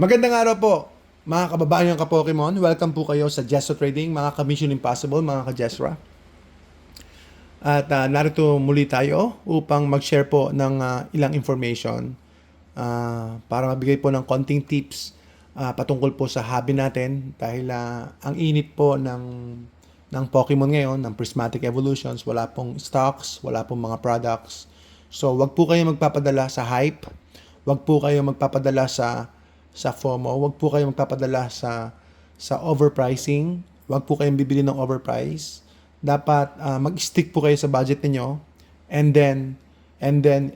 Magandang araw po, mga kababayan ka Pokemon. Welcome po kayo sa Jesso Trading, mga ka-Mission Impossible, mga ka-Jessra. At narito muli tayo upang mag-share po ng ilang information para mabigay po ng konting tips patungkol po sa hobby natin dahil ang init po ng Pokemon ngayon, ng Prismatic Evolutions, wala pong stocks, wala pong mga products. So, wag po kayo magpapadala sa hype, wag po kayo magpapadala sa FOMO, wag po kayo magpapadala sa overpricing, wag po kayong bibili ng overprice. Dapat mag-stick po kayo sa budget niyo, and then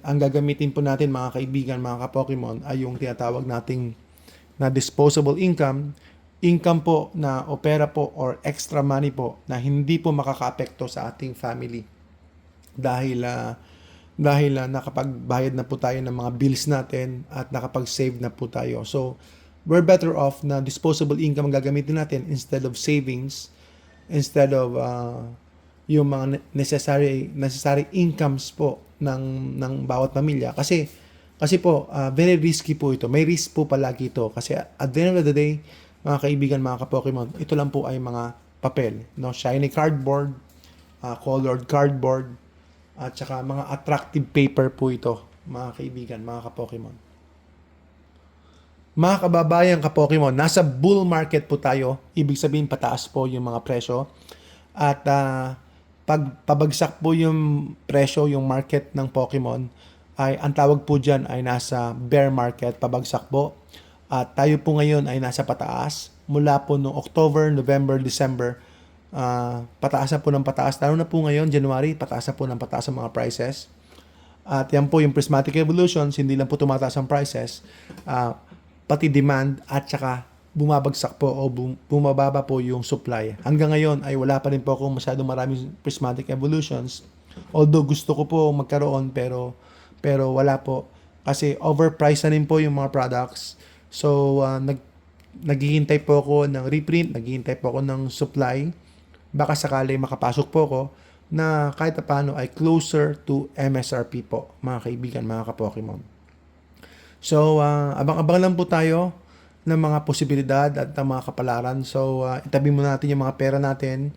ang gagamitin po natin mga kaibigan, mga ka-Pokemon ay yung tinatawag nating na disposable income po na opera po or extra money po na hindi po makakaapekto sa ating family dahil nakapagbayad na po tayo ng mga bills natin at nakapag-save na po tayo. So, we're better off na disposable income ang gagamitin natin instead of savings, instead of yung mga necessary incomes po ng bawat pamilya. Kasi po, very risky po ito. May risk po palagi ito. Kasi at the end of the day, mga kaibigan, mga ka-Pokemon, ito lang po ay mga papel. No? Shiny cardboard, colored cardboard, at saka mga attractive paper po ito, mga kaibigan, mga ka-Pokemon. Mga kababayan ka-Pokemon, nasa bull market po tayo. Ibig sabihin pataas po yung mga presyo. At pag pabagsak po yung presyo, yung market ng Pokemon, ay ang tawag po dyan ay nasa bear market, pabagsak po. At tayo po ngayon ay nasa pataas. Mula po noong October, November, December, pataas na po ng pataas. Lalo na po ngayon, January, pataas na po ng pataas ang mga prices. At yan po yung Prismatic Evolutions, hindi lang po tumataas ang prices, pati demand at saka bumabagsak po o bumababa po yung supply. Hanggang ngayon ay wala pa rin po akong masyadong maraming Prismatic Evolutions. Although gusto ko po magkaroon pero wala po kasi overpriced na rin po yung mga products. So naghihintay po ako ng reprint, naghihintay po ako ng supply. Baka sakali makapasok po ako na kahit paano ay closer to MSRP po, mga kaibigan, mga ka-Pokemon. So, abang-abang lang po tayo ng mga posibilidad at ng mga kapalaran. So, itabi muna natin yung mga pera natin.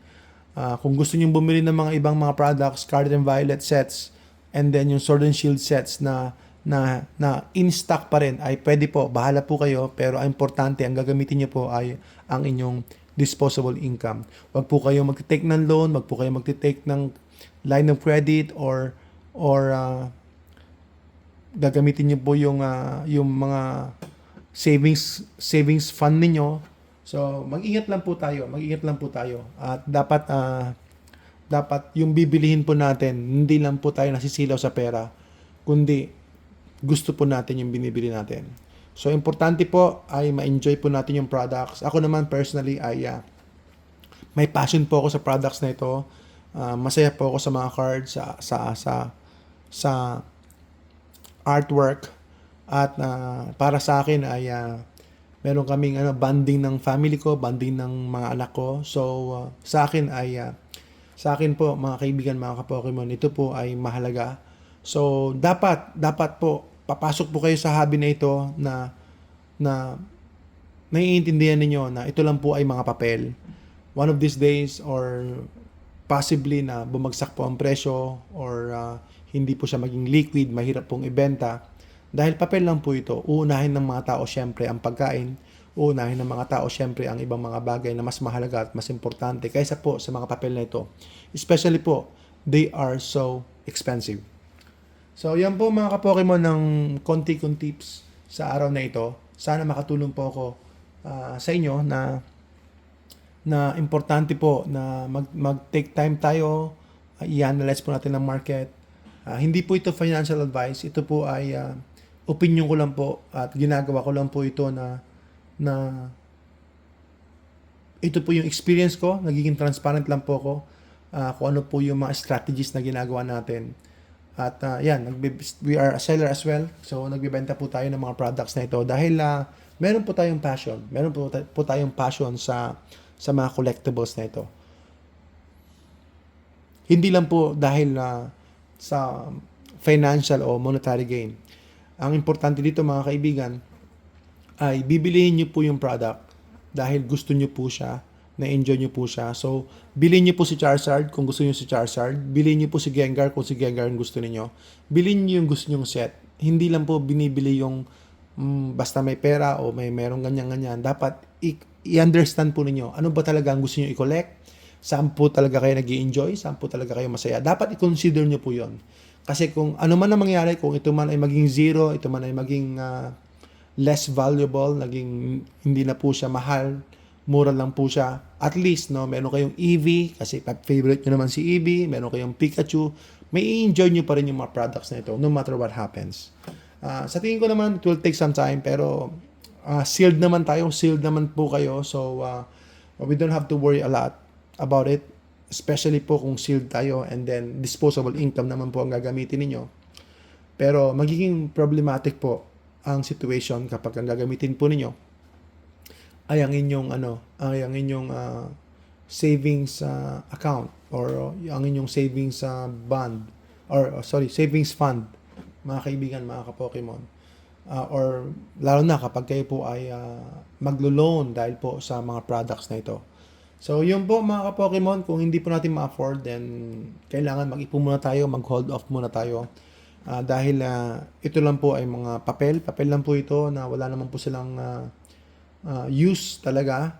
Kung gusto niyo bumili ng mga ibang mga products, Scarlet and Violet sets, and then yung Sword and Shield sets na in stock pa rin, ay pwede po, bahala po kayo, pero ang importante, ang gagamitin niyo po ay ang inyong disposable income. Wag po kayo magte-take ng loan, wag po kayo magte-take ng line of credit or gagamitin niyo po yung mga savings fund niyo. So, mag-ingat lang po tayo, At dapat yung bibilihin po natin, hindi lang po tayo nasisilaw sa pera, kundi gusto po natin yung binibili natin. So, importante po ay ma-enjoy po natin yung products. Ako naman personally ay may passion po ako sa products na ito. Masaya po ako sa mga cards, sa artwork, at para sa akin ay meron kaming bonding ng family ko, bonding ng mga anak ko. So sa akin po mga kaibigan, mga ka-Pokemon, ito po ay mahalaga. So dapat po papasok po kayo sa hobby na ito na naiintindihan ninyo na ito lang po ay mga papel. One of these days or possibly na bumagsak po ang presyo or hindi po siya maging liquid, mahirap pong ibenta. Dahil papel lang po ito, uunahin ng mga tao syempre ang pagkain, uunahin ng mga tao syempre ang ibang mga bagay na mas mahalaga at mas importante kaysa po sa mga papel na ito. Especially po, they are so expensive. So yan po mga ka-Pokemon ng konti-kong tips sa araw na ito. Sana makatulong po ako sa inyo na importante po na mag-take time tayo, i-analyze po natin ang market. Hindi po ito financial advice, ito po ay opinion ko lang po at ginagawa ko lang po ito na ito po yung experience ko, nagiging transparent lang po ako kung ano po yung mga strategies na ginagawa natin. At we are a seller as well, so nagbebenta po tayo ng mga products na ito dahil meron po tayong passion, sa mga collectibles na ito. Hindi lang po dahil sa financial o monetary gain. Ang importante dito mga kaibigan ay bibilihin nyo po yung product dahil gusto nyo po siya, na-enjoy nyo po siya. So, bilhin nyo po si Charizard kung gusto nyo si Charizard. Bilhin nyo po si Gengar kung si Gengar ang gusto niyo. Bilhin nyo yung gusto nyong set. Hindi lang po binibili yung basta may pera o merong ganyan-ganyan. Dapat i-understand po ninyo ano ba talaga ang gusto nyo i-collect, saan po talaga kayo nag-i-enjoy, saan po talaga kayo masaya. Dapat i-consider nyo po yon. Kasi kung ano man ang mangyari, kung ito man ay maging zero, ito man ay maging less valuable, naging hindi na po siya mahal, mura lang po siya. At least, no, meron kayong Eevee, kasi favorite nyo naman si Eevee, meron kayong Pikachu, may i-enjoy nyo pa rin yung mga products na ito, no matter what happens. Sa tingin ko naman, it will take some time, pero sealed naman tayo, sealed naman po kayo, so we don't have to worry a lot about it, especially po kung sealed tayo, and then disposable income naman po ang gagamitin ninyo. Pero magiging problematic po ang situation kapag ang gagamitin po ninyo ay ang inyong savings account or ang inyong savings bond or savings fund, mga kaibigan, mga ka-Pokemon. Or lalo na kapag kayo po ay maglo-loan dahil po sa mga products na ito. So, yun po mga ka-Pokemon, kung hindi po natin ma-afford, then kailangan mag-ipon muna tayo, mag-hold off muna tayo. Dahil ito lang po ay mga papel lang po ito na wala naman po silang use talaga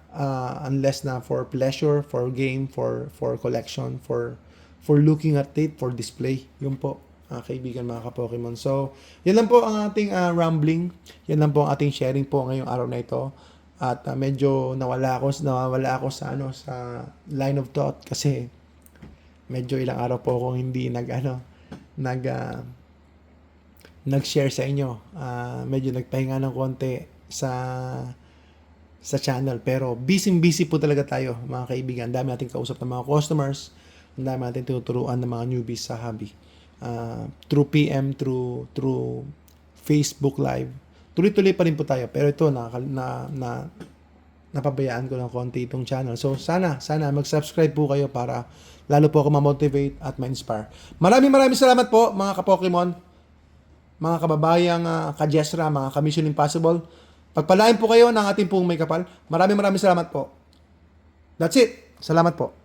unless na for pleasure, for game, for collection, for looking at it, for display. Yun po, kaibigan, mga ka-Pokemon. So, yan lang po ang ating rambling. Yan lang po ang ating sharing po ngayong araw na ito. At medyo nawala ako sa line of thought kasi medyo ilang araw po akong hindi nag-share sa inyo. Medyo nagpahinga ng konti sa channel, pero busy po talaga tayo, mga kaibigan. Ang dami nating kausap ng mga customers, ang dami nating tinuturuan ng mga newbies sa hobby. Through PM, through Facebook Live. Tuloy-tuloy pa rin po tayo, pero ito napabayaan ko ng konti itong channel. So sana mag-subscribe po kayo para lalo po ako ma-motivate at ma-inspire. Maraming salamat po, mga ka-Pokemon, mga kababayang ka-Jesra, mga ka-Mission Impossible. Pagpalain po kayo ng ating pong may kapal. Maraming salamat po. That's it. Salamat po.